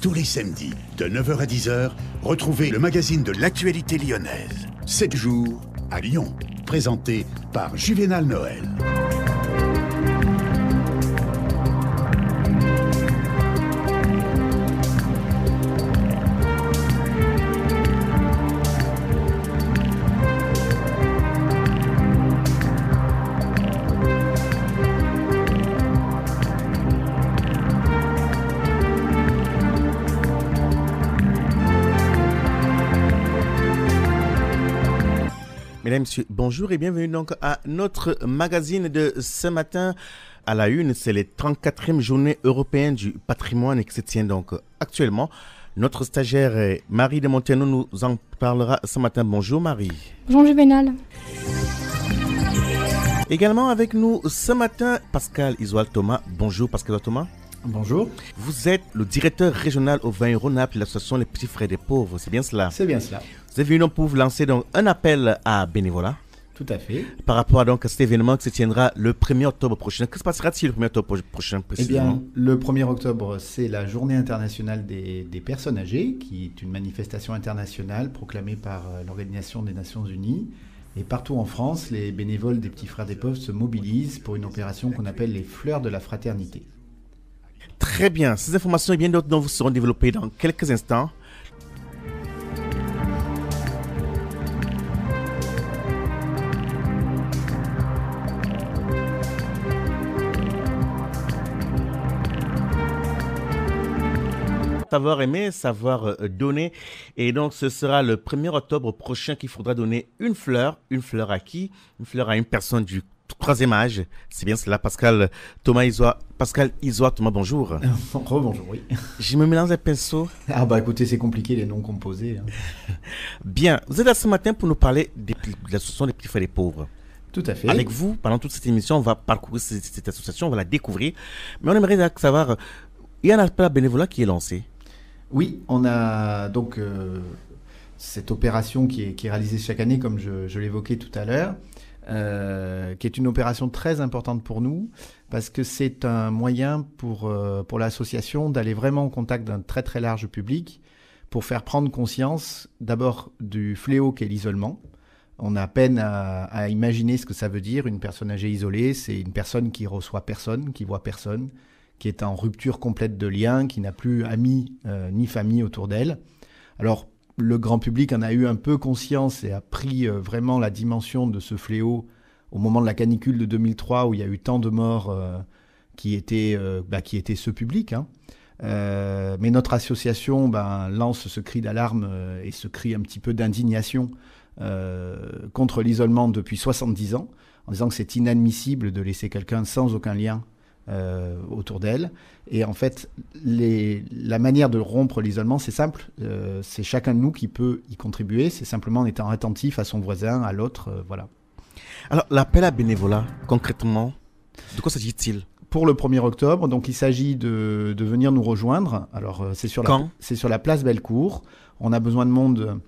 Tous les samedis, de 9h à 10h, retrouvez le magazine de l'actualité lyonnaise. 7 jours à Lyon, présenté par Juvénal Noël. Mesdames, Messieurs, bonjour et bienvenue donc à notre magazine de ce matin. À la une, c'est les 34e journées européennes du patrimoine qui se tient donc actuellement. Notre stagiaire Marie de Monterno nous en parlera ce matin. Bonjour Marie. Bonjour Juvénal. Également avec nous ce matin, Pascal Isoal Thomas. Bonjour Pascal Thomas. Bonjour. Vous êtes le directeur régional au Auvergne-Rhône-Alpes de l'association Les Petits Frères des Pauvres, c'est bien cela? C'est bien cela. Vous êtes venu donc pour vous lancer donc un appel à bénévolat. Tout à fait. Par rapport à, donc, à cet événement qui se tiendra le 1er octobre prochain. Que se passera-t-il le 1er octobre prochain précisément? Eh bien, le 1er octobre, c'est la journée internationale des personnes âgées, qui est une manifestation internationale proclamée par l'Organisation des Nations Unies. Et partout en France, les bénévoles des Petits Frères des Pauvres se mobilisent pour une opération qu'on appelle les Fleurs de la Fraternité. Très bien. Ces informations et bien d'autres dont vous seront développées dans quelques instants. Savoir aimer, savoir donner. Et donc, ce sera le 1er octobre prochain qu'il faudra donner une fleur. Une fleur à qui? Une fleur à une personne du troisième âge. C'est bien cela, Pascal Isoal Thomas, bonjour. Bonjour, oui. Je me mélange les pinceaux. Ah bah écoutez, c'est compliqué les noms composés. Bien, vous êtes là ce matin pour nous parler de l'association des Petits Frères des Pauvres. Tout à fait. Avec vous, pendant toute cette émission, on va parcourir cette association, on va la découvrir. Mais on aimerait savoir, il y a un appel à bénévolat qui est lancé. Oui, on a donc cette opération qui est réalisée chaque année, comme je l'évoquais tout à l'heure, qui est une opération très importante pour nous, parce que c'est un moyen pour l'association d'aller vraiment en contact d'un très très large public, pour faire prendre conscience d'abord du fléau qu'est l'isolement. On a peine à imaginer ce que ça veut dire, une personne âgée isolée. C'est une personne qui reçoit personne, qui voit personne, qui est en rupture complète de liens, qui n'a plus amis ni famille autour d'elle. Alors, le grand public en a eu un peu conscience et a pris vraiment la dimension de ce fléau au moment de la canicule de 2003, où il y a eu tant de morts qui étaient ce public. Mais notre association lance ce cri d'alarme et ce cri un petit peu d'indignation contre l'isolement depuis 70 ans, en disant que c'est inadmissible de laisser quelqu'un sans aucun lien autour d'elle. Et en fait, la manière de rompre l'isolement, c'est simple. C'est chacun de nous qui peut y contribuer. C'est simplement en étant attentif à son voisin, à l'autre. Voilà. Alors, l'appel à bénévolat, concrètement, de quoi s'agit-il? Pour le 1er octobre, donc il s'agit de venir nous rejoindre. Alors, c'est sur la place Bellecour. On a besoin de monde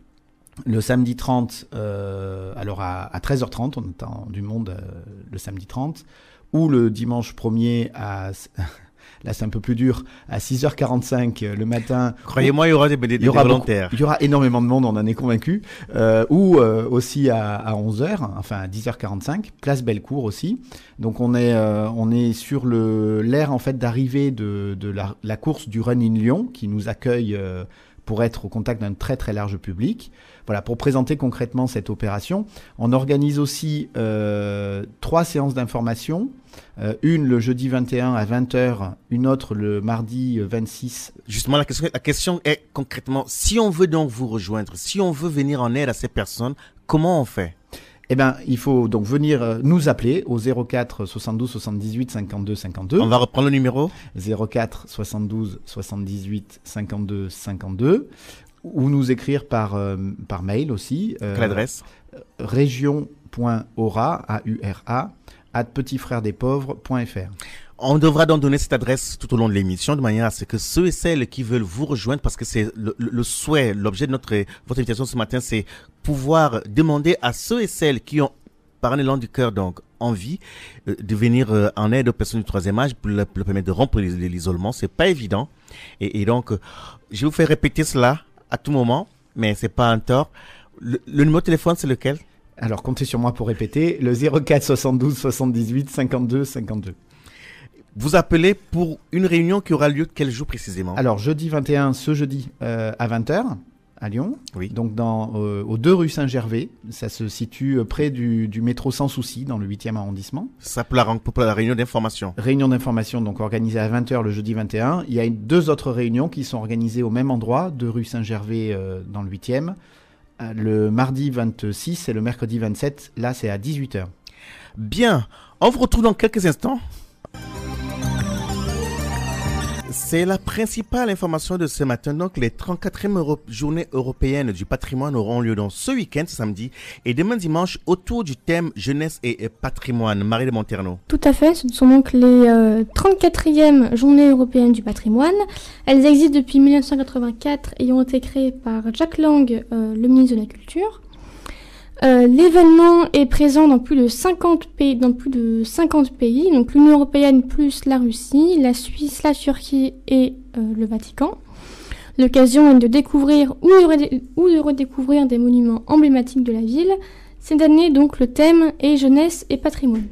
le samedi 30, alors à 13h30. On attend du monde le samedi 30. Ou le dimanche 1er là c'est un peu plus dur, à 6h45 le matin. Croyez-moi, il y aura des volontaires. Il y aura énormément de monde, on en est convaincu. Ou aussi à 11h, enfin à 10h45, place Bellecour aussi. Donc on est sur l'aire en fait d'arrivée de la course du Run in Lyon, qui nous accueille pour être au contact d'un très très large public. Voilà, pour présenter concrètement cette opération. On organise aussi 3 séances d'information. Une le jeudi 21 à 20h, une autre le mardi 26. Justement, la question est concrètement, si on veut donc vous rejoindre, si on veut venir en aide à ces personnes, comment on fait? Eh bien, il faut donc venir nous appeler au 04 72 78 52 52. On va reprendre le numéro 04 72 78 52 52. Ou nous écrire par mail aussi. Quelle adresse? région.aura@petitsfrèresdespauvres.fr. On devra donc donner cette adresse tout au long de l'émission, de manière à ce que ceux et celles qui veulent vous rejoindre, parce que c'est le souhait, l'objet de votre invitation ce matin, c'est pouvoir demander à ceux et celles qui ont par un élan du cœur, donc envie de venir en aide aux personnes du troisième âge pour leur permettre de rompre l'isolement. C'est pas évident. Et donc, je vais vous faire répéter cela à tout moment, mais c'est pas un tort. Le numéro de téléphone, c'est lequel? Alors, comptez sur moi pour répéter. Le 04 72 78 52 52. Vous appelez pour une réunion qui aura lieu quel jour précisément? Alors, jeudi 21, ce jeudi, à 20h, à Lyon. Oui. Donc, aux 2 rue Saint-Gervais. Ça se situe près du métro Sans Souci, dans le 8e arrondissement. Ça pour la réunion d'information. Réunion d'information, donc organisée à 20h le jeudi 21. Il y a 2 autres réunions qui sont organisées au même endroit, 2 rue Saint-Gervais dans le 8e. Le mardi 26 et le mercredi 27, là, c'est à 18h. Bien. On vous retrouve dans quelques instants. C'est la principale information de ce matin. Donc, les 34e journées européennes du patrimoine auront lieu dans ce week-end, ce samedi, et demain dimanche, autour du thème jeunesse et patrimoine. Marie de Monterno. Tout à fait. Ce sont donc les 34e journées européennes du patrimoine. Elles existent depuis 1984 et ont été créées par Jack Lang, le ministre de la Culture. L'événement est présent dans plus de 50 pays, donc l'Union européenne plus la Russie, la Suisse, la Turquie et le Vatican. L'occasion est de découvrir ou de redécouvrir des monuments emblématiques de la ville. Cette année, donc, le thème est jeunesse et patrimoine.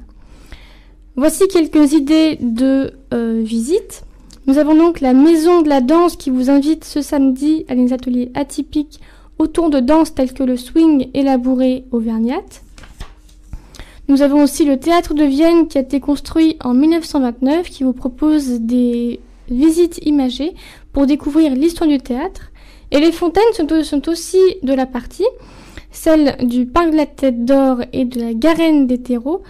Voici quelques idées de visite. Nous avons donc la Maison de la Danse qui vous invite ce samedi à des ateliers atypiques autour de danses telles que le swing et la bourrée auvergnate. Nous avons aussi le Théâtre de Vienne qui a été construit en 1929 qui vous propose des visites imagées pour découvrir l'histoire du théâtre. Et les fontaines sont aussi de la partie. Celles du Parc de la Tête d'Or et de la Garenne des Terreaux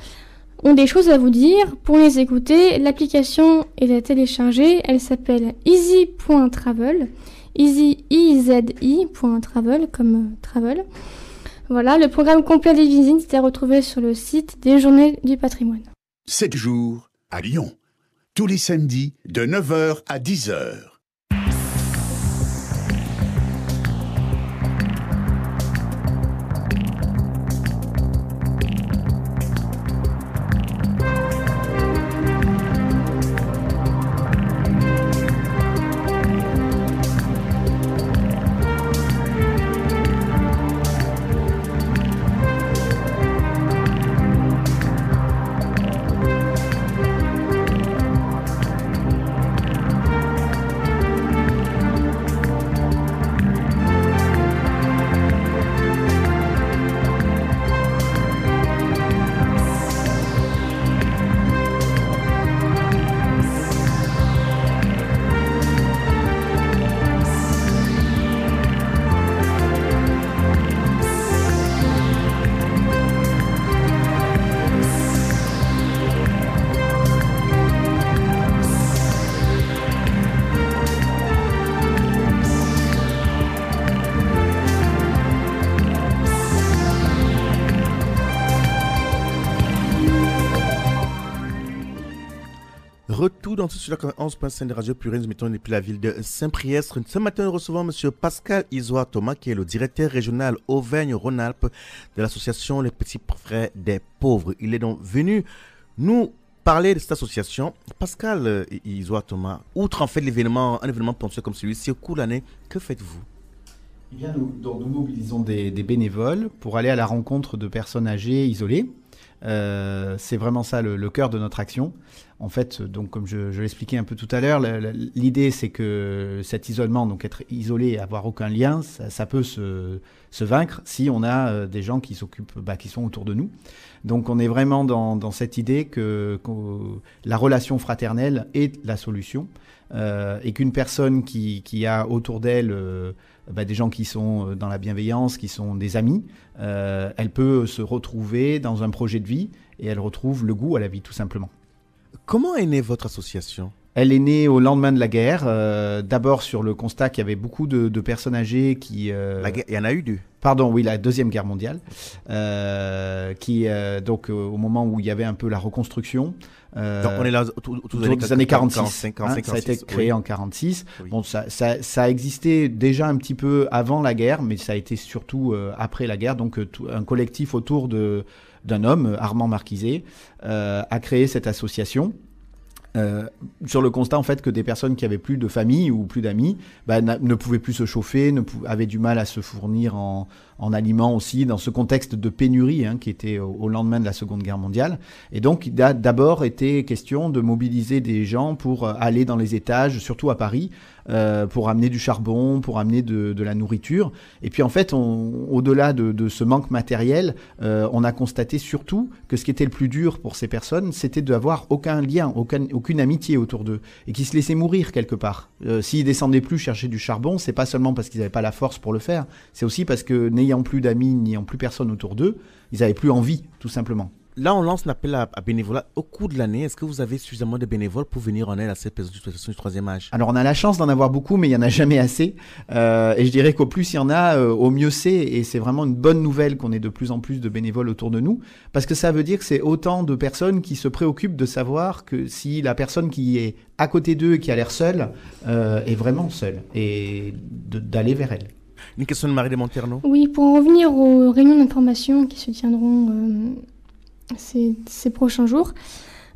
ont des choses à vous dire. Pour les écouter, l'application est à télécharger. Elle s'appelle easy.travel. easy.travel comme travel. Voilà, le programme complet des visites est à retrouver sur le site des Journées du Patrimoine. 7 jours à Lyon. Tous les samedis de 9h à 10h. Retour dans tout sur la 11.5 de Radio Pluriel, nous mettons depuis la ville de Saint-Priest. Ce matin, nous recevons M. Pascal Isoire Thomas, qui est le directeur régional Auvergne-Rhône-Alpes de l'association Les Petits Frères des Pauvres. Il est donc venu nous parler de cette association. Pascal Isoire Thomas, outre en fait un événement ponctuel comme celui-ci au cours de l'année, que faites-vous? Eh bien, nous mobilisons des bénévoles pour aller à la rencontre de personnes âgées isolées. C'est vraiment ça le cœur de notre action. En fait, donc comme je l'expliquais un peu tout à l'heure, l'idée c'est que cet isolement, donc être isolé et avoir aucun lien, ça peut se vaincre si on a des gens qui s'occupent, qui sont autour de nous. Donc on est vraiment dans cette idée que la relation fraternelle est la solution et qu'une personne qui a autour d'elle des gens qui sont dans la bienveillance, qui sont des amis, elle peut se retrouver dans un projet de vie et elle retrouve le goût à la vie tout simplement. Comment est née votre association ? Elle est née au lendemain de la guerre, d'abord sur le constat qu'il y avait beaucoup de personnes âgées qui... La guerre, il y en a eu deux. Pardon, oui, la Deuxième Guerre mondiale, qui donc au moment où il y avait un peu la reconstruction. Donc on est là autour des années 46. Ça a été créé en 46. Oui. Bon, ça a existé déjà un petit peu avant la guerre, mais ça a été surtout après la guerre. Donc un collectif autour d'un homme, Armand Marquiset, a créé cette association. Sur le constat en fait que des personnes qui avaient plus de famille ou plus d'amis ne pouvaient plus se chauffer, avaient du mal à se fournir en aliments aussi dans ce contexte de pénurie qui était au lendemain de la Seconde Guerre mondiale. Et donc il a d'abord été question de mobiliser des gens pour aller dans les étages, surtout à Paris, pour amener du charbon, pour amener de la nourriture. Et puis en fait, au-delà de ce manque matériel, on a constaté surtout que ce qui était le plus dur pour ces personnes, c'était d'avoir aucun lien, aucune amitié autour d'eux, et qu'ils se laissaient mourir quelque part. S'ils descendaient plus chercher du charbon, c'est pas seulement parce qu'ils n'avaient pas la force pour le faire, c'est aussi parce que n'ayant plus d'amis, n'ayant plus personne autour d'eux, ils n'avaient plus envie, tout simplement. Là, on lance un appel à bénévolat. Au cours de l'année, est-ce que vous avez suffisamment de bénévoles pour venir en aide à cette situation du troisième âge? Alors, on a la chance d'en avoir beaucoup, mais il n'y en a jamais assez. Et je dirais qu'au plus il y en a, au mieux c'est. Et c'est vraiment une bonne nouvelle qu'on ait de plus en plus de bénévoles autour de nous. Parce que ça veut dire que c'est autant de personnes qui se préoccupent de savoir que si la personne qui est à côté d'eux et qui a l'air seule est vraiment seule. Et d'aller vers elle. Une question de Marie de Monterno. Oui, pour en revenir aux réunions d'information qui se tiendront ces prochains jours,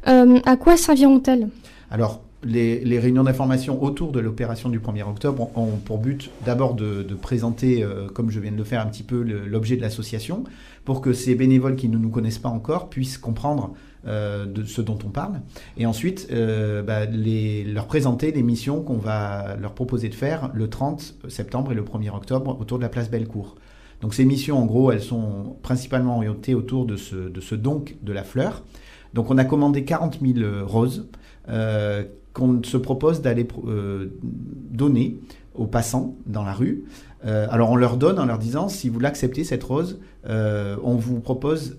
à quoi serviront-elles? Alors, les réunions d'information autour de l'opération du 1er octobre ont pour but d'abord de présenter, comme je viens de le faire un petit peu, l'objet de l'association, pour que ces bénévoles qui ne nous connaissent pas encore puissent comprendre de ce dont on parle, et ensuite leur présenter les missions qu'on va leur proposer de faire le 30 septembre et le 1er octobre autour de la place Bellecour. Donc ces missions, en gros, elles sont principalement orientées autour de ce don de la fleur. Donc on a commandé 40 000 roses qu'on se propose d'aller donner aux passants dans la rue. Alors on leur donne en leur disant, si vous l'acceptez cette rose, on vous propose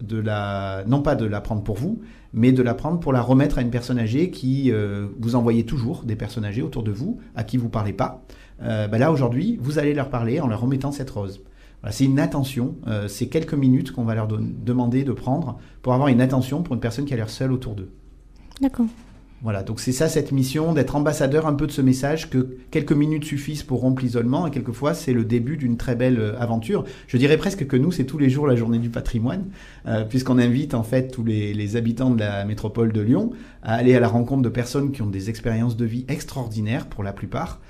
non pas de la prendre pour vous, mais de la prendre pour la remettre à une personne âgée qui vous envoyez toujours des personnes âgées autour de vous à qui vous parlez pas. Là aujourd'hui, vous allez leur parler en leur remettant cette rose. Voilà, c'est une attention, c'est quelques minutes qu'on va leur demander de prendre pour avoir une attention pour une personne qui a l'air seule autour d'eux. D'accord. Voilà, donc c'est ça cette mission, d'être ambassadeur un peu de ce message, que quelques minutes suffisent pour rompre l'isolement, et quelquefois c'est le début d'une très belle aventure. Je dirais presque que nous, c'est tous les jours la journée du patrimoine, puisqu'on invite en fait tous les habitants de la métropole de Lyon à aller à la rencontre de personnes qui ont des expériences de vie extraordinaires pour la plupart,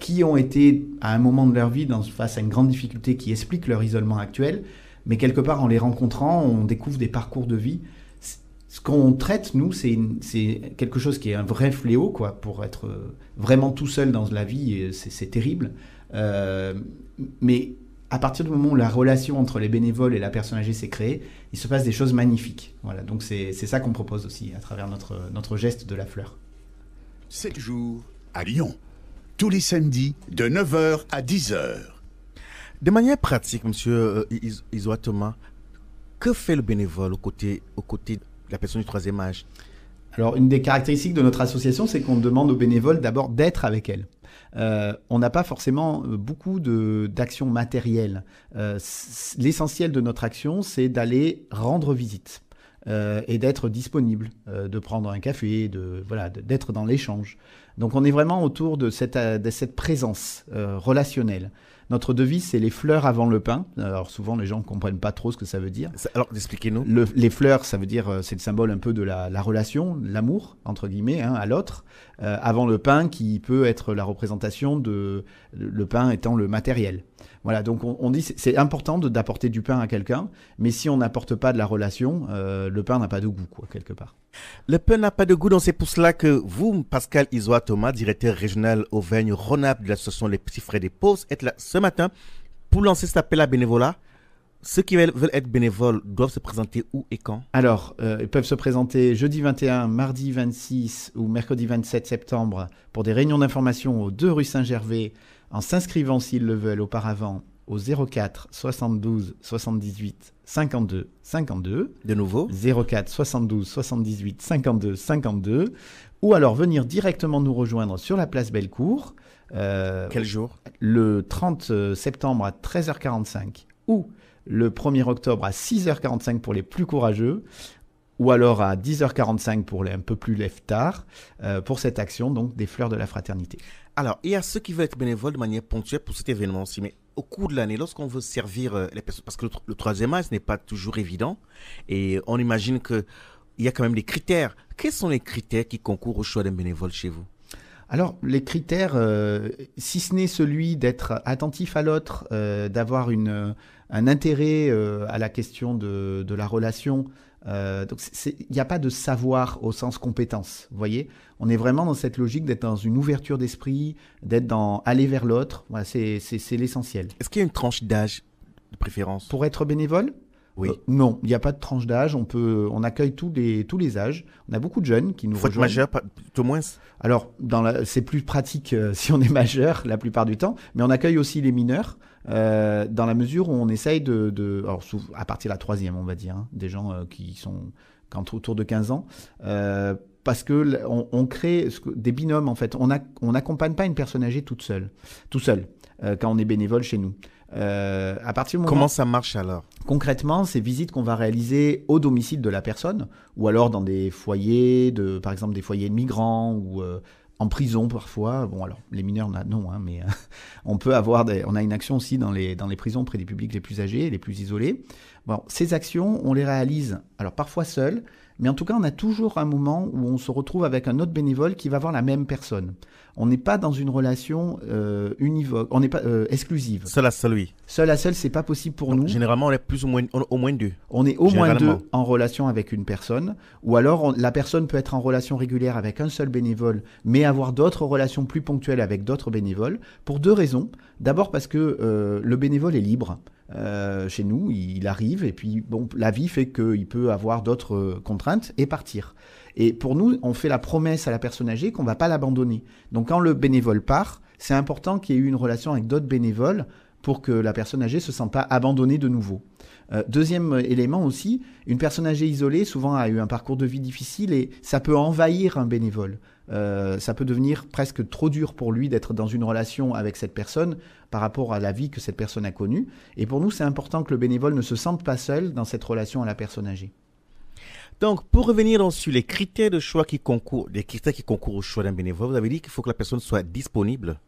qui ont été à un moment de leur vie face à une grande difficulté qui explique leur isolement actuel, mais quelque part en les rencontrant, on découvre des parcours de vie. Ce qu'on traite, nous, c'est quelque chose qui est un vrai fléau, quoi, pour être vraiment tout seul dans la vie, c'est terrible. Mais à partir du moment où la relation entre les bénévoles et la personne âgée s'est créée, il se passe des choses magnifiques. Voilà, donc c'est ça qu'on propose aussi à travers notre geste de la fleur. 7 jours à Lyon, tous les samedis de 9h à 10h. De manière pratique, monsieur Isoa Thomas, que fait le bénévole aux côtés de la personne du troisième âge? Alors, une des caractéristiques de notre association, c'est qu'on demande aux bénévoles d'abord d'être avec elle. On n'a pas forcément beaucoup d'actions matérielles. L'essentiel de notre action, c'est d'aller rendre visite et d'être disponible, de prendre un café, d'être dans l'échange. Donc, on est vraiment autour de cette présence relationnelle. Notre devise, c'est les fleurs avant le pain. Alors souvent, les gens ne comprennent pas trop ce que ça veut dire. Alors, expliquez-nous. Les fleurs, ça veut dire, c'est le symbole un peu de la relation, l'amour, entre guillemets, à l'autre. Avant le pain, qui peut être la représentation de le pain étant le matériel. Voilà, donc on dit c'est important d'apporter du pain à quelqu'un, mais si on n'apporte pas de la relation, le pain n'a pas de goût, quoi, quelque part. Le pain n'a pas de goût, donc c'est pour cela que vous, Pascal Isoa Thomas, directeur régional Auvergne-Rhône-Alpes de l'association Les Petits Frères des Pauvres, êtes là ce matin pour lancer cet appel à bénévolat. Ceux qui veulent être bénévoles doivent se présenter où et quand? Alors, ils peuvent se présenter jeudi 21, mardi 26 ou mercredi 27 septembre pour des réunions d'information aux 2 rue Saint-Gervais, en s'inscrivant s'ils le veulent auparavant au 04 72 78 52 52. De nouveau 04 72 78 52 52. Ou alors venir directement nous rejoindre sur la place Bellecour. Quel jour? Le 30 septembre à 13h45. ou le 1er octobre à 6h45 pour les plus courageux, ou alors à 10h45 pour les un peu plus lève-tard, pour cette action donc des Fleurs de la Fraternité. Alors, il y a ceux qui veulent être bénévoles de manière ponctuelle pour cet événement-ci, mais au cours de l'année, lorsqu'on veut servir les personnes, parce que le troisième âge n'est pas toujours évident, et on imagine qu'il y a quand même des critères. Quels sont les critères qui concourent au choix d'un bénévole chez vous ? Alors, les critères, si ce n'est celui d'être attentif à l'autre, d'avoir un intérêt à la question de la relation, donc il n'y a pas de savoir au sens compétence, vous voyez. On est vraiment dans cette logique d'être dans une ouverture d'esprit, d'être dans aller vers l'autre, voilà, c'est l'essentiel. Est-ce qu'il y a une tranche d'âge de préférence ? Pour être bénévole ? Oui. Non, il n'y a pas de tranche d'âge. On accueille tous les âges. On a beaucoup de jeunes qui nous rejoignent. Faut être majeur, tout moins. Alors, c'est plus pratique si on est majeur la plupart du temps, mais on accueille aussi les mineurs dans la mesure où on essaye alors, à partir de la troisième, on va dire, hein, des gens qui sont autour de 15 ans. Parce que on crée des binômes en fait. On n'accompagne pas une personne âgée tout seul quand on est bénévole chez nous. À partir du moment... Comment ça marche alors ? Concrètement, ces visites qu'on va réaliser au domicile de la personne, ou alors dans des foyers, par exemple des foyers de migrants, ou en prison parfois. Bon, alors les mineurs, non, hein, mais on peut avoir on a une action aussi dans les prisons auprès des publics les plus âgés, les plus isolés. Bon, ces actions, on les réalise, alors parfois seuls, mais en tout cas, on a toujours un moment où on se retrouve avec un autre bénévole qui va voir la même personne. On n'est pas dans une relation univoque, on n'est pas exclusive. Seul à seul, oui. Seul à seul, c'est pas possible pour nous. Généralement, on est au moins deux. On est au moins deux en relation avec une personne, ou alors la personne peut être en relation régulière avec un seul bénévole, mais avoir d'autres relations plus ponctuelles avec d'autres bénévoles, pour deux raisons. D'abord parce que le bénévole est libre. Chez nous, il arrive et puis bon, la vie fait qu'il peut avoir d'autres contraintes et partir. Et pour nous, on fait la promesse à la personne âgée qu'on ne va pas l'abandonner. Donc quand le bénévole part, c'est important qu'il y ait eu une relation avec d'autres bénévoles pour que la personne âgée ne se sente pas abandonnée de nouveau. Deuxième élément aussi, une personne âgée isolée souvent a eu un parcours de vie difficile et ça peut envahir un bénévole. Ça peut devenir presque trop dur pour lui d'être dans une relation avec cette personne par rapport à la vie que cette personne a connue. Et pour nous, c'est important que le bénévole ne se sente pas seul dans cette relation à la personne âgée. Donc, pour revenir sur les critères de choix qui concourent au choix d'un bénévole, vous avez dit qu'il faut que la personne soit disponible.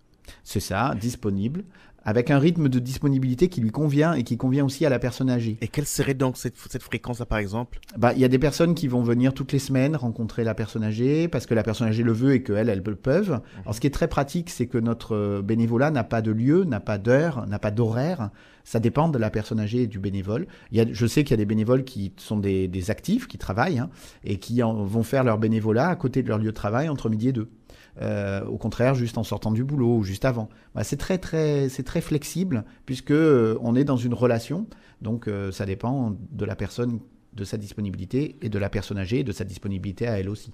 C'est ça, disponible, avec un rythme de disponibilité qui lui convient et qui convient aussi à la personne âgée. Et quelle serait donc cette fréquence-là, par exemple ? Il y a des personnes qui vont venir toutes les semaines rencontrer la personne âgée parce que la personne âgée le veut et qu'elles le peuvent. Alors, ce qui est très pratique, c'est que notre bénévolat n'a pas de lieu, n'a pas d'heure, n'a pas d'horaire. Ça dépend de la personne âgée et du bénévole. Je sais qu'il y a des bénévoles qui sont des actifs, qui travaillent et qui vont faire leur bénévolat à côté de leur lieu de travail entre midi et 2. Au contraire, juste en sortant du boulot ou juste avant. C'est très flexible puisque on est dans une relation. Donc, ça dépend de la personne, de sa disponibilité et de la personne âgée et de sa disponibilité à elle aussi.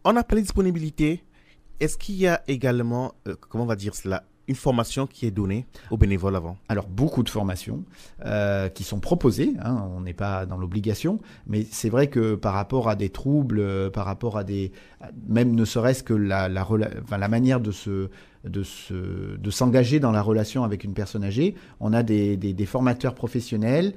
On a parlé de disponibilité. Est-ce qu'il y a également, comment on va dire cela, une formation qui est donnée aux bénévoles avant ? Alors, beaucoup de formations qui sont proposées. On n'est pas dans l'obligation. Mais c'est vrai que par rapport à des troubles, par rapport à même ne serait-ce que la manière de s'engager dans la relation avec une personne âgée, on a des formateurs professionnels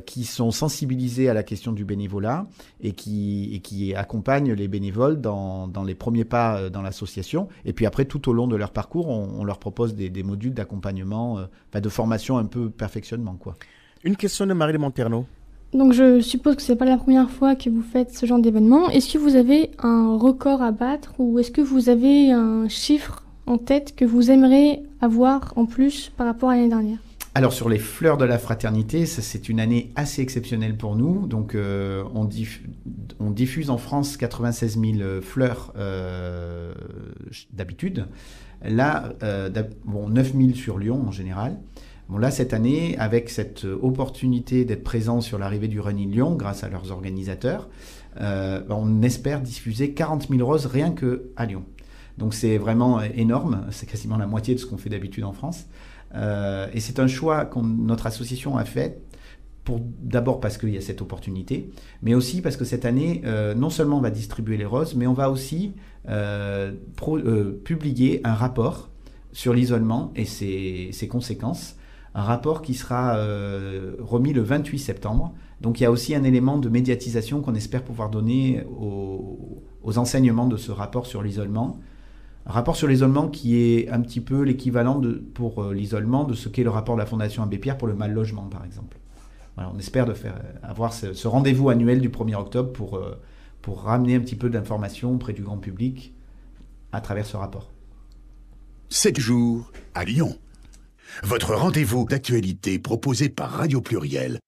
qui sont sensibilisés à la question du bénévolat et qui accompagnent les bénévoles dans les premiers pas dans l'association. Et puis après, tout au long de leur parcours, on leur propose des modules d'accompagnement, de formation un peu perfectionnement, quoi. Une question de Marie de Monterno. Donc je suppose que ce n'est pas la première fois que vous faites ce genre d'événement. Est-ce que vous avez un record à battre ou est-ce que vous avez un chiffre en tête que vous aimeriez avoir en plus par rapport à l'année dernière ? Alors sur les Fleurs de la Fraternité, c'est une année assez exceptionnelle pour nous. Donc on diffuse en France 96 000 fleurs d'habitude. Là, 9 000 sur Lyon en général. Bon, là, cette année, avec cette opportunité d'être présent sur l'arrivée du Running Lyon, grâce à leurs organisateurs, on espère diffuser 40 000 roses rien qu'à Lyon. Donc c'est vraiment énorme, c'est quasiment la moitié de ce qu'on fait d'habitude en France. Et c'est un choix que notre association a fait, d'abord parce qu'il y a cette opportunité, mais aussi parce que cette année, non seulement on va distribuer les roses, mais on va aussi publier un rapport sur l'isolement et ses conséquences, un rapport qui sera remis le 28 septembre. Donc il y a aussi un élément de médiatisation qu'on espère pouvoir donner aux enseignements de ce rapport sur l'isolement. Un rapport sur l'isolement qui est un petit peu l'équivalent pour l'isolement de ce qu'est le rapport de la Fondation Abbé Pierre pour le mal logement, par exemple. Voilà, on espère avoir ce rendez-vous annuel du 1er octobre pour ramener un petit peu d'informations auprès du grand public à travers ce rapport. 7 jours à Lyon. Votre rendez-vous d'actualité proposé par Radio Pluriel.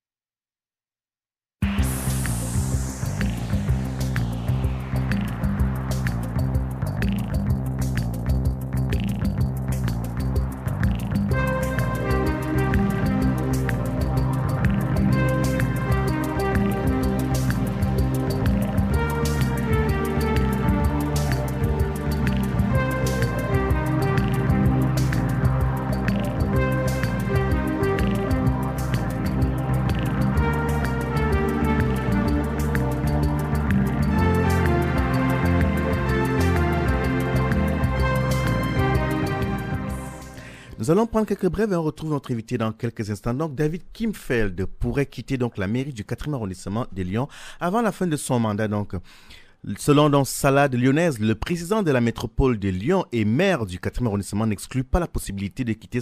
Nous allons prendre quelques brèves et on retrouve notre invité dans quelques instants. Donc, David Kimfeld pourrait quitter donc la mairie du 4e arrondissement de Lyon avant la fin de son mandat. Donc, selon Salade Lyonnaise, le président de la métropole de Lyon et maire du 4e arrondissement n'exclut pas la possibilité de quitter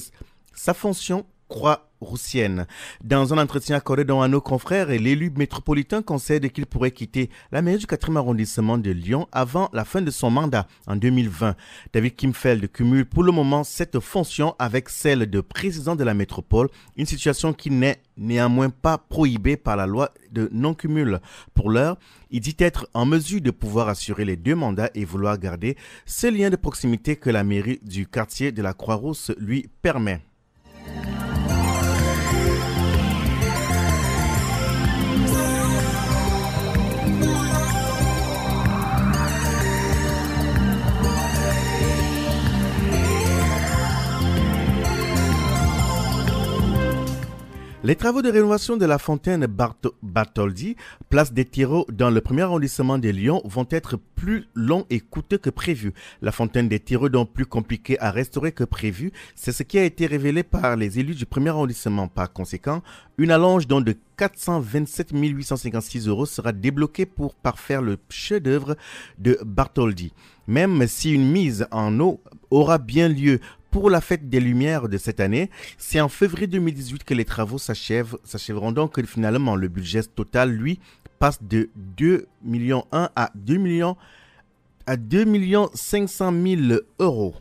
sa fonction croix-roussienne. Dans un entretien accordé à nos confrères, l'élu métropolitain concède qu'il pourrait quitter la mairie du 4e arrondissement de Lyon avant la fin de son mandat en 2020. David Kimfeld cumule pour le moment cette fonction avec celle de président de la métropole, une situation qui n'est néanmoins pas prohibée par la loi de non-cumul. Pour l'heure, il dit être en mesure de pouvoir assurer les 2 mandats et vouloir garder ce lien de proximité que la mairie du quartier de la Croix-Rousse lui permet. Les travaux de rénovation de la fontaine Bartholdi, place des Thierraux dans le 1er arrondissement de Lyon, vont être plus longs et coûteux que prévu. La fontaine des Thierraux, donc plus compliquée à restaurer que prévu, c'est ce qui a été révélé par les élus du 1er arrondissement. Par conséquent, une allonge donc de 427 856 € sera débloquée pour parfaire le chef-d'œuvre de Bartholdi. Même si une mise en eau aura bien lieu pour la fête des Lumières de cette année, c'est en février 2018 que les travaux s'achèveront. Donc finalement, le budget total, lui, passe de 2,1 millions à 2 500 000 €.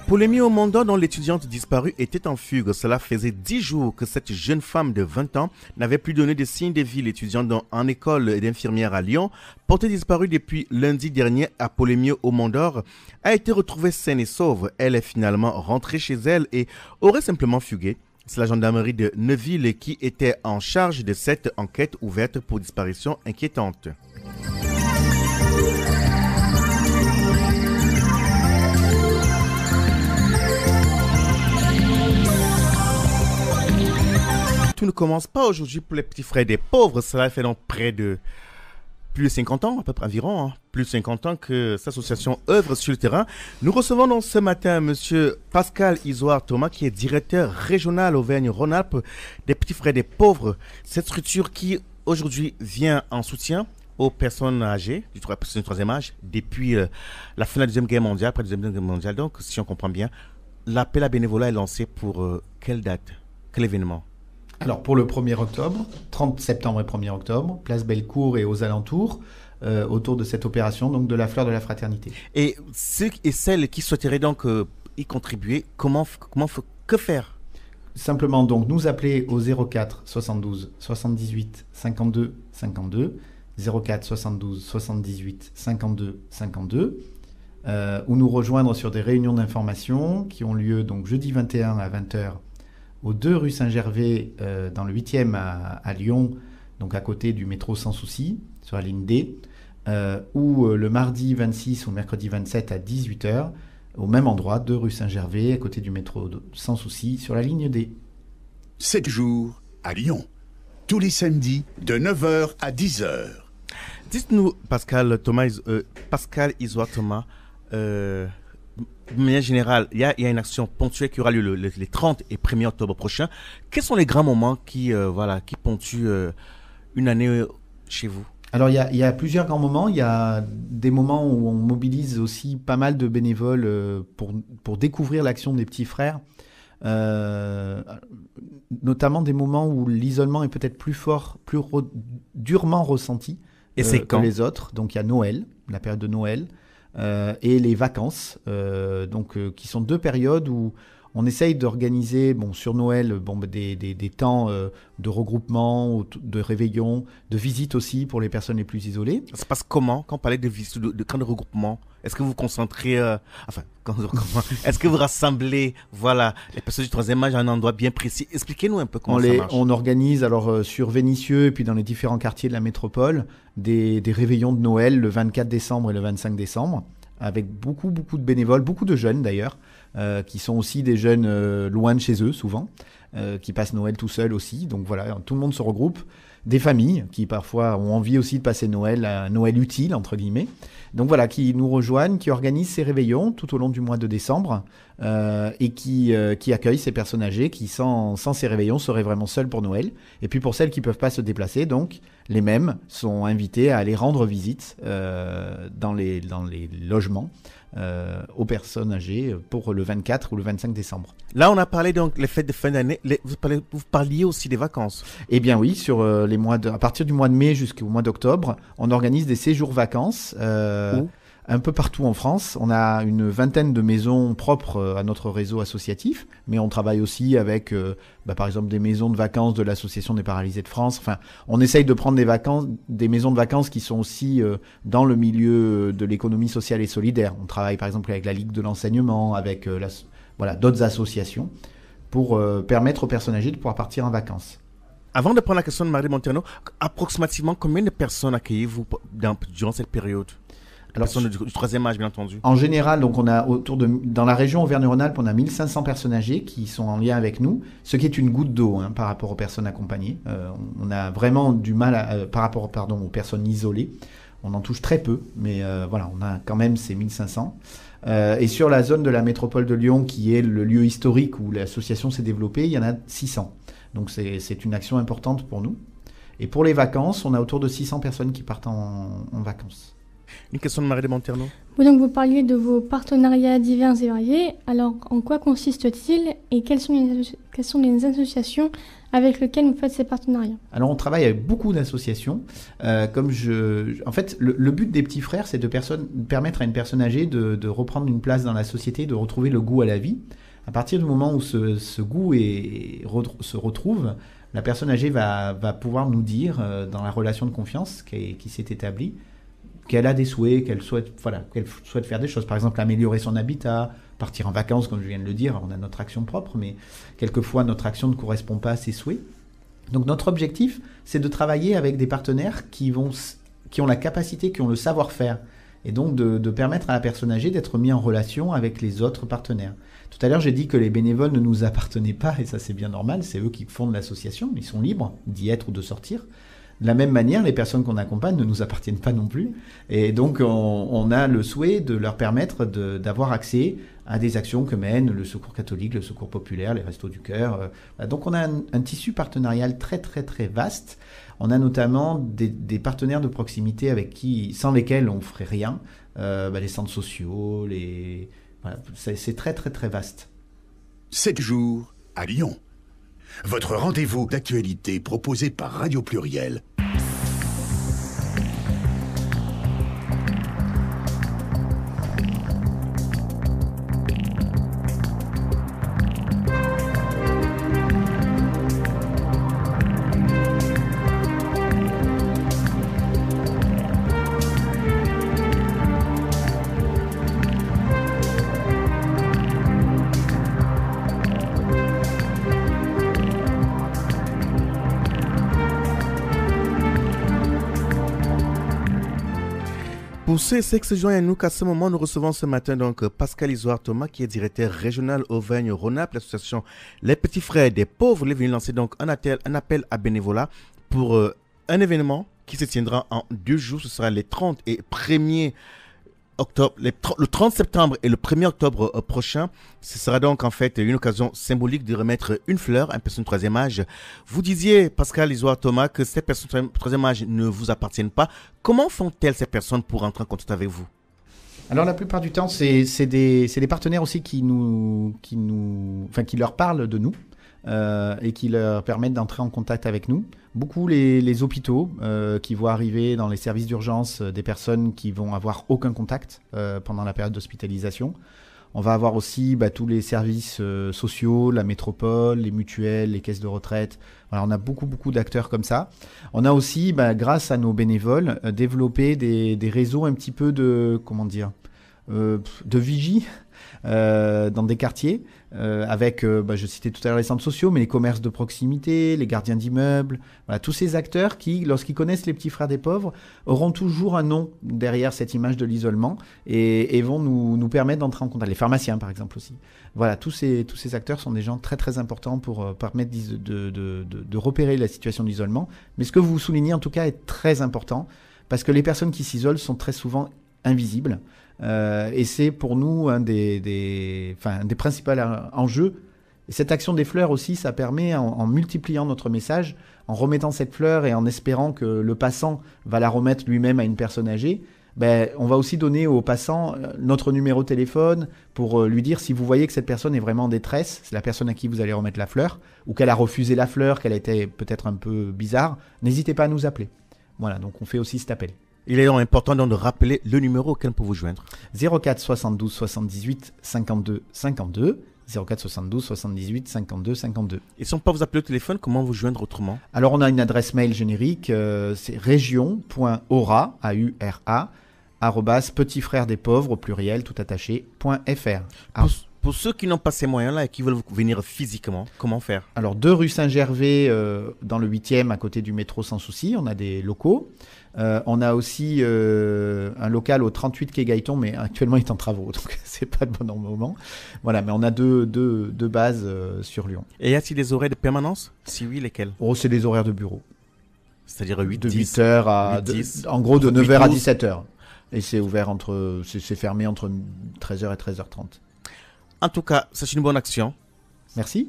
Polémie au Mont-d'Or, dont l'étudiante disparue était en fugue. Cela faisait 10 jours que cette jeune femme de 20 ans n'avait plus donné de signes de vie. L'étudiante en école d'infirmière à Lyon, portée disparue depuis lundi dernier à Polémie au Mont-d'Or, a été retrouvée saine et sauve. Elle est finalement rentrée chez elle et aurait simplement fugué. C'est la gendarmerie de Neuville qui était en charge de cette enquête ouverte pour disparition inquiétante. Tout ne commence pas aujourd'hui pour les petits frères des pauvres. Cela fait donc près de plus de 50 ans, à peu près environ, plus de 50 ans que cette association œuvre sur le terrain. Nous recevons donc ce matin monsieur Pascal Isoard Thomas, qui est directeur régional Auvergne-Rhône-Alpes des petits frères des pauvres. Cette structure qui aujourd'hui vient en soutien aux personnes âgées du 3e âge depuis la fin de la Deuxième Guerre mondiale, après la Deuxième Guerre mondiale. Donc, si on comprend bien, l'appel à bénévolat est lancé pour quelle date, quel événement? Alors pour le 1er octobre, 30 septembre et 1er octobre, place Bellecour et aux alentours, autour de cette opération donc de la fleur de la fraternité. Et ceux et celles qui souhaiteraient donc y contribuer, que faire? Simplement donc nous appeler au 04 72 78 52 52, 04 72 78 52 52, ou nous rejoindre sur des réunions d'information qui ont lieu donc jeudi 21 à 20h aux 2 rue Saint-Gervais, dans le 8e à Lyon, donc à côté du métro Sans Souci, sur la ligne D, ou le mardi 26 ou mercredi 27 à 18h, au même endroit, 2 rue Saint-Gervais, à côté du métro Sans Souci, sur la ligne D. 7 jours à Lyon. Tous les samedis, de 9h à 10h. Dites-nous, Pascal Isoire Thomas, de manière générale, il y a une action ponctuelle qui aura lieu les 30 et 1er octobre prochain. Quels sont les grands moments qui ponctuent une année chez vous? Alors, il y a plusieurs grands moments. Il y a des moments où on mobilise aussi pas mal de bénévoles pour découvrir l'action des petits frères. Notamment des moments où l'isolement est peut-être plus fort, durement ressenti que les autres. Donc, il y a Noël, la période de Noël. Et les vacances, qui sont 2 périodes où on essaye d'organiser, sur Noël, des temps de regroupement, de réveillon, de visite aussi pour les personnes les plus isolées. Ça se passe comment quand on parlait de visite, de camps de regroupement? Est-ce que vous concentrez, est-ce que vous rassemblez, les personnes du 3e âge à un endroit bien précis? Expliquez-nous un peu comment ça marche. On organise sur Vénissieux et puis dans les différents quartiers de la métropole des réveillons de Noël le 24 décembre et le 25 décembre avec beaucoup de bénévoles, beaucoup de jeunes d'ailleurs, qui sont aussi des jeunes loin de chez eux souvent, qui passent Noël tout seuls aussi. Donc voilà, tout le monde se regroupe. Des familles qui parfois ont envie aussi de passer Noël, un Noël utile entre guillemets. Donc voilà, qui nous rejoignent, qui organisent ces réveillons tout au long du mois de décembre et qui accueillent ces personnes âgées qui sans ces réveillons seraient vraiment seules pour Noël. Et puis pour celles qui ne peuvent pas se déplacer, donc les mêmes sont invités à aller rendre visite dans les logements aux personnes âgées pour le 24 ou le 25 décembre. Là, on a parlé donc les fêtes de fin d'année. Vous parliez aussi des vacances. Eh bien oui, sur à partir du mois de mai jusqu'au mois d'octobre, on organise des séjours vacances un peu partout en France. On a une 20aine de maisons propres à notre réseau associatif, mais on travaille aussi avec, par exemple, des maisons de vacances de l'Association des paralysés de France. Enfin, on essaye de prendre des maisons de vacances qui sont aussi dans le milieu de l'économie sociale et solidaire. On travaille par exemple avec la Ligue de l'enseignement, avec d'autres associations pour permettre aux personnes âgées de pouvoir partir en vacances. Avant de prendre la question de Marie Monterno, approximativement combien de personnes accueillez-vous durant cette période? Alors, personnes du 3e âge, bien entendu. En général, donc on a dans la région Auvergne-Rhône-Alpes, on a 1500 personnes âgées qui sont en lien avec nous, ce qui est une goutte d'eau par rapport aux personnes accompagnées. On a vraiment du mal par rapport aux personnes isolées. On en touche très peu, mais on a quand même ces 1500. Et sur la zone de la métropole de Lyon, qui est le lieu historique où l'association s'est développée, il y en a 600. Donc c'est une action importante pour nous. Et pour les vacances, on a autour de 600 personnes qui partent en vacances. Une question de Marie de Monterno. Donc vous parliez de vos partenariats divers et variés. Alors en quoi consiste-t-il et quelles sont les associations avec lesquelles vous faites ces partenariats? Alors on travaille avec beaucoup d'associations. En fait, le but des petits frères, c'est de permettre à une personne âgée de reprendre une place dans la société, de retrouver le goût à la vie. À partir du moment où ce goût se retrouve, la personne âgée va pouvoir nous dire, dans la relation de confiance qui s'est établie, qu'elle a des souhaits, qu'elle souhaite faire des choses. Par exemple, améliorer son habitat, partir en vacances, comme je viens de le dire. On a notre action propre, mais quelquefois, notre action ne correspond pas à ses souhaits. Donc, notre objectif, c'est de travailler avec des partenaires qui ont la capacité, qui ont le savoir-faire. Et donc, de permettre à la personne âgée d'être mis en relation avec les autres partenaires. Tout à l'heure, j'ai dit que les bénévoles ne nous appartenaient pas, et ça, c'est bien normal. C'est eux qui fondent l'association. Ils sont libres d'y être ou de sortir. De la même manière, les personnes qu'on accompagne ne nous appartiennent pas non plus. Et donc, on a le souhait de leur permettre d'avoir accès à des actions que mènent le Secours catholique, le Secours populaire, les Restos du Cœur. Donc, on a un tissu partenarial très, très, très vaste. On a notamment des partenaires de proximité sans lesquels on ne ferait rien. Les centres sociaux, c'est très, très, très vaste. 7 jours à Lyon. Votre rendez-vous d'actualité proposé par Radio Pluriel. Pour ceux et celles qui se joignent à nous, qu'à ce moment, nous recevons ce matin donc Pascal Isoire Thomas, qui est directeur régional Auvergne-Rhône-Alpes, l'association Les Petits Frères des Pauvres. Il est venu lancer donc un appel à bénévolat pour un événement qui se tiendra en 2 jours. Ce sera les 30 et 1er octobre, le 30 septembre et le 1er octobre prochain. Ce sera donc en fait une occasion symbolique de remettre une fleur à une personne de troisième âge. Vous disiez, Pascal Isoire Thomas, que ces personnes de troisième âge ne vous appartiennent pas. Comment font-elles ces personnes pour entrer en contact avec vous? Alors la plupart du temps, c'est des partenaires aussi qui leur parlent de nous. Et qui leur permettent d'entrer en contact avec nous. Beaucoup les hôpitaux qui voient arriver dans les services d'urgence des personnes qui vont avoir aucun contact pendant la période d'hospitalisation. On va avoir aussi tous les services sociaux, la métropole, les mutuelles, les caisses de retraite. Voilà, on a beaucoup d'acteurs comme ça. On a aussi, grâce à nos bénévoles, développé des réseaux un petit peu de vigie dans des quartiers avec, je citais tout à l'heure les centres sociaux, mais les commerces de proximité, les gardiens d'immeubles, voilà, tous ces acteurs qui, lorsqu'ils connaissent les petits frères des pauvres, auront toujours un nom derrière cette image de l'isolement et vont nous permettre d'entrer en contact. Les pharmaciens, par exemple, aussi. Voilà, tous ces acteurs sont des gens très très importants pour permettre de repérer la situation d'isolement. Mais ce que vous soulignez, en tout cas, est très important parce que les personnes qui s'isolent sont très souvent invisibles. Et c'est pour nous un des principaux enjeux. Et cette action des fleurs aussi, ça permet, en multipliant notre message, en remettant cette fleur et en espérant que le passant va la remettre lui-même à une personne âgée, on va aussi donner au passant notre numéro de téléphone pour lui dire si vous voyez que cette personne est vraiment en détresse, c'est la personne à qui vous allez remettre la fleur, ou qu'elle a refusé la fleur, qu'elle était peut-être un peu bizarre, n'hésitez pas à nous appeler. Voilà, donc on fait aussi cet appel. Il est donc important de rappeler le numéro auquel on peut vous joindre. 04 72 78 52 52. 04 72 78 52 52. Et si on peut vous appeler au téléphone, comment vous joindre autrement? Alors on a une adresse mail générique, c'est région.aura, A-U-R-A, @petitsfrèresdespauvres au pluriel tout attaché.fr. Pour ceux qui n'ont pas ces moyens-là et qui veulent venir physiquement, comment faire? Alors 2 rue Saint-Gervais, dans le 8e, à côté du métro Sans Souci, on a des locaux. On a aussi un local au 38 quai Gaëton, mais actuellement il est en travaux, donc c'est pas le bon moment. Voilà, mais on a deux bases sur Lyon. Et y a-t-il des horaires de permanence? Si oui, lesquels? C'est des horaires de bureau. C'est-à-dire 8, de 10, 8h à... 8, 10, en gros, de 9h 8, à 17h. Et c'est ouvert c'est fermé entre 13h et 13h30. En tout cas, c'est une bonne action. Merci.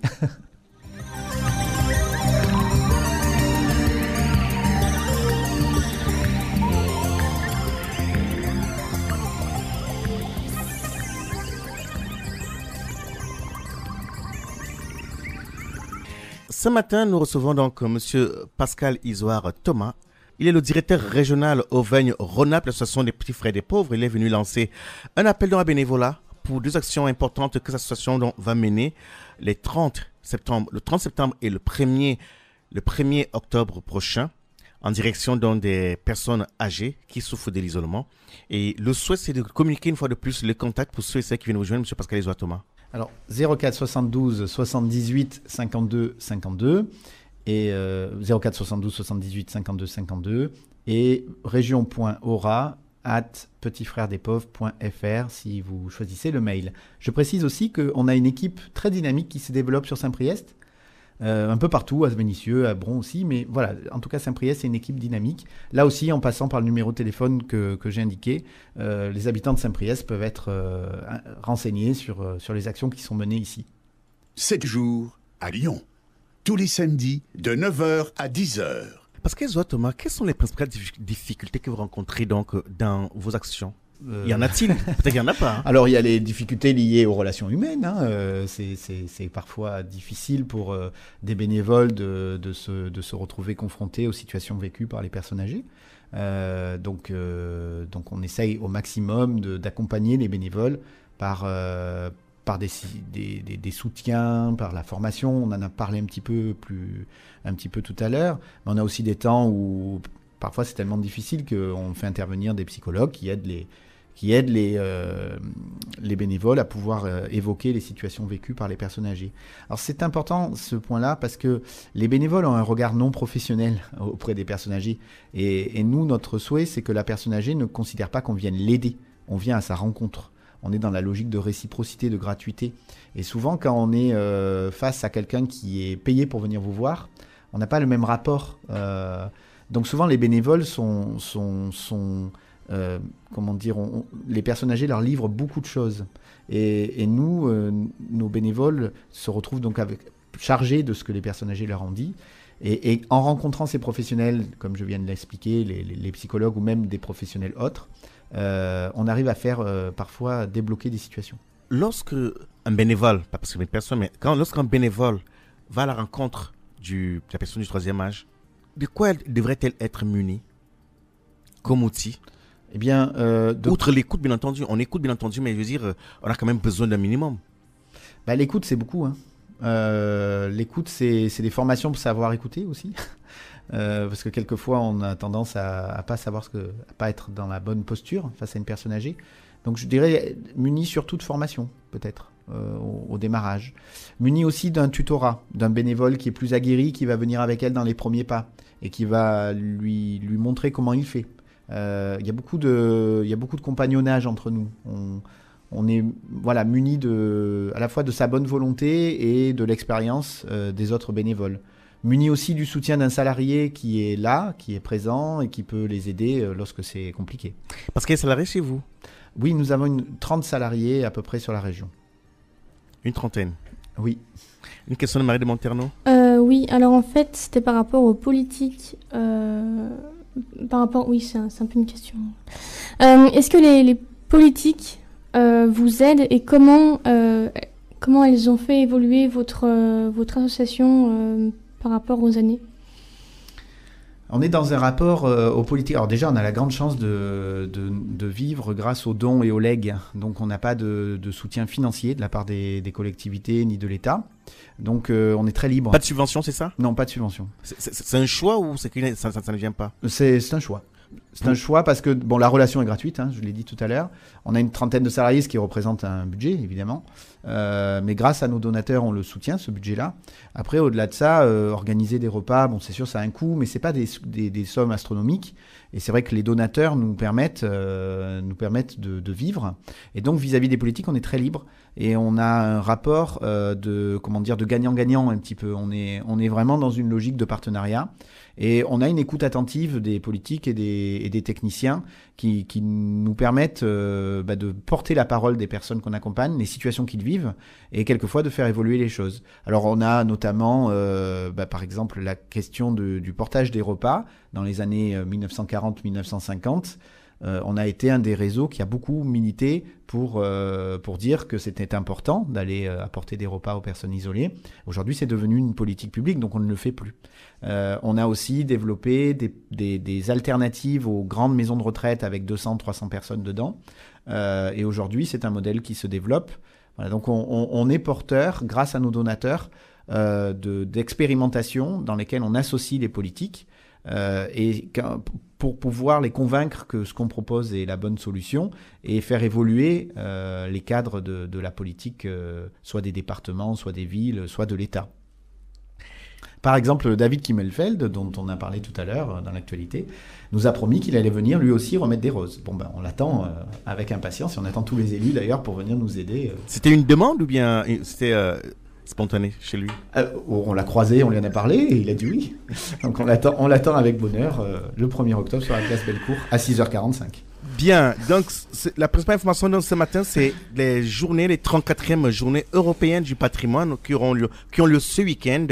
Ce matin, nous recevons donc Monsieur Pascal Isoire Thomas. Il est le directeur régional Auvergne-Rhône-Alpes, l'association des petits frères des pauvres. Il est venu lancer un appel dans la bénévolat pour 2 actions importantes que cette association va mener le 30 septembre et le 1er octobre prochain, en direction des personnes âgées qui souffrent de l'isolement. Et le souhait, c'est de communiquer une fois de plus le contact pour ceux et celles qui viennent vous joindre, M. Pascal Isoire Thomas. Alors, 04 72 78 52 52 et 04 72 78 52 52 et région.aura @petitsfrèresdespauvres.fr si vous choisissez le mail. Je précise aussi qu'on a une équipe très dynamique qui se développe sur Saint-Priest, un peu partout, à Vénissieux, à Bron aussi, mais voilà, en tout cas Saint-Priest, c'est une équipe dynamique. Là aussi, en passant par le numéro de téléphone que j'ai indiqué, les habitants de Saint-Priest peuvent être renseignés sur les actions qui sont menées ici. 7 jours à Lyon, tous les samedis de 9h à 10h. Pascal Isoire Thomas, quelles sont les principales difficultés que vous rencontrez donc dans vos actions? Y en a-t-il? Peut-être qu'il n'y en a pas. Hein. Alors, il y a les difficultés liées aux relations humaines. C'est parfois difficile pour des bénévoles de se retrouver confrontés aux situations vécues par les personnes âgées. Donc, on essaye au maximum d'accompagner les bénévoles par des soutiens, par la formation. On en a parlé un petit peu tout à l'heure. Mais on a aussi des temps où parfois c'est tellement difficile qu'on fait intervenir des psychologues qui aident qui aide les bénévoles à pouvoir évoquer les situations vécues par les personnes âgées. Alors c'est important ce point-là parce que les bénévoles ont un regard non professionnel auprès des personnes âgées. Et nous, notre souhait, c'est que la personne âgée ne considère pas qu'on vienne l'aider, on vient à sa rencontre. On est dans la logique de réciprocité, de gratuité. Et souvent, quand on est face à quelqu'un qui est payé pour venir vous voir, on n'a pas le même rapport. Donc souvent, les bénévoles comment dire, les personnes âgées leur livrent beaucoup de choses. Et nous, nos bénévoles se retrouvent donc chargés de ce que les personnes âgées leur ont dit. Et en rencontrant ces professionnels, comme je viens de l'expliquer, les psychologues ou même des professionnels autres, on arrive à faire parfois débloquer des situations. Lorsque un bénévole, pas parce que une personne, mais lorsqu'un bénévole va à la rencontre de la personne du troisième âge, de quoi devrait-elle être munie comme outil? Eh bien, outre l'écoute, bien entendu, on écoute bien entendu, mais je veux dire, on a quand même besoin d'un minimum. L'écoute, c'est beaucoup. L'écoute, c'est des formations pour savoir écouter aussi. Parce que quelquefois, on a tendance à pas savoir à pas être dans la bonne posture face à une personne âgée. Donc, je dirais muni surtout de formation, peut-être, au démarrage. Muni aussi d'un tutorat, d'un bénévole qui est plus aguerri, qui va venir avec elle dans les premiers pas et qui va lui montrer comment il fait. Il y a beaucoup de compagnonnage entre nous. On est muni à la fois de sa bonne volonté et de l'expérience des autres bénévoles. Muni aussi du soutien d'un salarié qui est là, qui est présent et qui peut les aider lorsque c'est compliqué. Parce qu'il y a des salariés chez vous? Oui, nous avons 30 salariés à peu près sur la région. Une trentaine? Oui. Une question de Marie de Monterno? Oui, alors en fait, c'était par rapport aux politiques. Oui, c'est un peu une question. Est-ce que les politiques vous aident et comment elles ont fait évoluer votre association par rapport aux années? On est dans un rapport aux politiques. Alors déjà, on a la grande chance de vivre grâce aux dons et aux legs. Donc on n'a pas de soutien financier de la part des collectivités ni de l'État. Donc on est très libre. Pas de subvention, c'est ça? Non, pas de subvention. C'est un choix ou ça ne vient pas? C'est un choix. C'est un choix parce que la relation est gratuite, je l'ai dit tout à l'heure. On a une trentaine de salariés, ce qui représente un budget, évidemment. Mais grâce à nos donateurs, on le soutient, ce budget-là. Après, au-delà de ça, organiser des repas, c'est sûr, ça a un coût, mais ce n'est pas des sommes astronomiques. Et c'est vrai que les donateurs nous permettent de vivre. Et donc, vis-à-vis des politiques, on est très libre. Et on a un rapport de gagnant-gagnant un petit peu. On est vraiment dans une logique de partenariat. Et on a une écoute attentive des politiques et des techniciens qui nous permettent de porter la parole des personnes qu'on accompagne, les situations qu'ils vivent, et quelquefois de faire évoluer les choses. Alors on a notamment, par exemple, la question du portage des repas dans les années 1940-1950. On a été un des réseaux qui a beaucoup milité pour dire que c'était important d'aller apporter des repas aux personnes isolées. Aujourd'hui, c'est devenu une politique publique, donc on ne le fait plus. On a aussi développé des alternatives aux grandes maisons de retraite avec 200-300 personnes dedans. Et aujourd'hui, c'est un modèle qui se développe. Voilà, donc on est porteur, grâce à nos donateurs, d'expérimentations dans lesquelles on associe les politiques pour pouvoir les convaincre que ce qu'on propose est la bonne solution et faire évoluer les cadres de la politique, soit des départements, soit des villes, soit de l'État. Par exemple, David Kimmelfeld, dont on a parlé tout à l'heure dans l'actualité, nous a promis qu'il allait venir lui aussi remettre des roses. On l'attend avec impatience et on attend tous les élus d'ailleurs pour venir nous aider. C'était une demande ou bien c'était spontané chez lui? On l'a croisé, on lui en a parlé et il a dit oui. Donc on l'attend avec bonheur le 1er octobre sur la place Bellecour à 6h45. Bien, donc la principale information de ce matin, c'est les 34e journées européennes du patrimoine qui ont lieu ce week-end.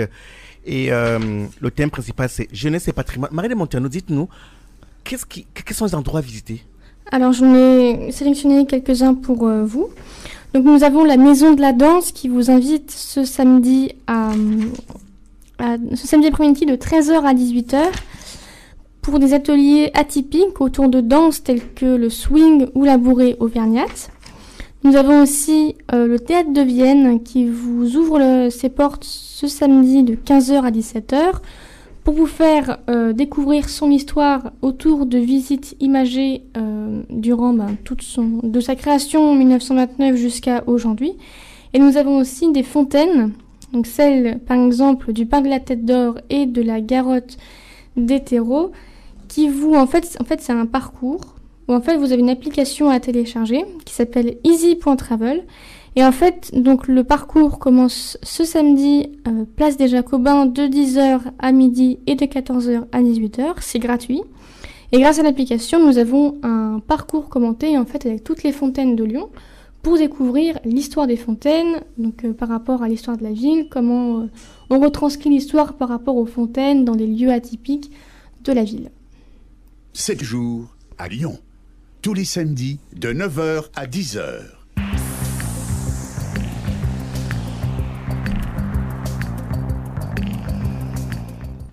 Et le thème principal, c'est jeunesse et patrimoine. Marie de Monterno, dites-nous, quels sont les endroits à visiter? Alors, j'en ai sélectionné quelques-uns pour vous. Donc, nous avons la Maison de la Danse qui vous invite ce samedi après-midi de 13h à 18h pour des ateliers atypiques autour de danse tels que le swing ou la bourrée auvergnate. Nous avons aussi le Théâtre de Vienne qui vous ouvre ses portes ce samedi de 15h à 17h pour vous faire découvrir son histoire autour de visites imagées durant de sa création en 1929 jusqu'à aujourd'hui. Et nous avons aussi des fontaines, donc celle par exemple du parc de la Tête d'Or et de la Garotte des Terreaux, qui en fait c'est un parcours où en fait vous avez une application à télécharger qui s'appelle easy.travel. Et en fait, donc le parcours commence ce samedi, place des Jacobins, de 10h à midi et de 14h à 18h. C'est gratuit. Et grâce à l'application, nous avons un parcours commenté en fait avec toutes les fontaines de Lyon pour découvrir l'histoire des fontaines, donc par rapport à l'histoire de la ville, comment on retranscrit l'histoire par rapport aux fontaines dans des lieux atypiques de la ville. 7 jours à Lyon, tous les samedis de 9h à 10h.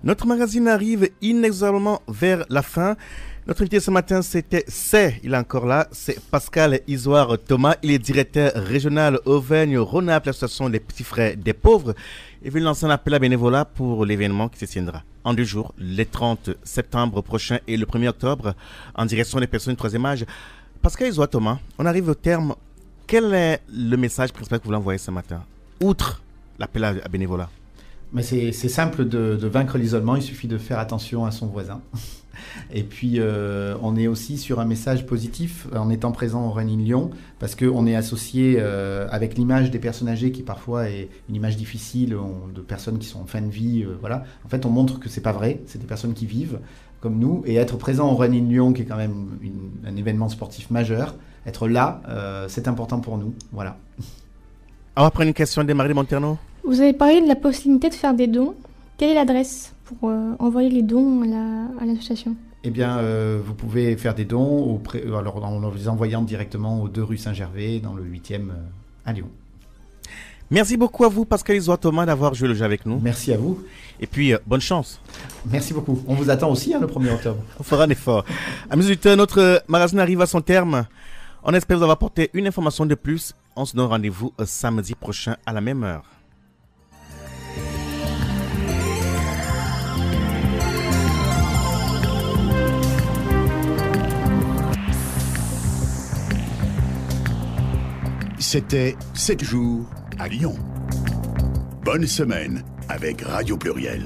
Notre magazine arrive inexorablement vers la fin. Notre invité ce matin, il est encore là, c'est Pascal Isoire Thomas. Il est directeur régional Auvergne-Rhône-Alpes, l'association des petits frères des pauvres. Il veut lancer un appel à bénévolat pour l'événement qui se tiendra en 2 jours, le 30 septembre prochain et le 1er octobre, en direction des personnes du 3e âge. Pascal Isoire Thomas, on arrive au terme. Quel est le message principal que vous voulez envoyer ce matin, outre l'appel à bénévolat? Mais c'est simple de vaincre l'isolement, il suffit de faire attention à son voisin. Et puis on est aussi sur un message positif en étant présent au Running Lyon, parce qu'on est associé avec l'image des personnes âgées qui parfois est une image difficile, de personnes qui sont en fin de vie. Voilà. En fait, on montre que c'est pas vrai, c'est des personnes qui vivent comme nous, et être présent au Running Lyon, qui est quand même un événement sportif majeur, être là, c'est important pour nous. Voilà. On va prendre une question de Marie Monterno. Vous avez parlé de la possibilité de faire des dons. Quelle est l'adresse pour envoyer les dons à l'association? Eh bien, vous pouvez faire des dons en les envoyant directement aux 2 rue Saint-Gervais, dans le 8e à Lyon. Merci beaucoup à vous, Pascal Isoire Thomas, d'avoir joué le jeu avec nous. Merci à vous. Et puis, bonne chance. Merci beaucoup. On vous attend aussi le 1er octobre. On fera un effort. Amis auditeurs, notre magazine arrive à son terme. On espère vous avoir apporté une information de plus. On se donne rendez-vous samedi prochain à la même heure. C'était 7 jours à Lyon. Bonne semaine avec Radio Pluriel.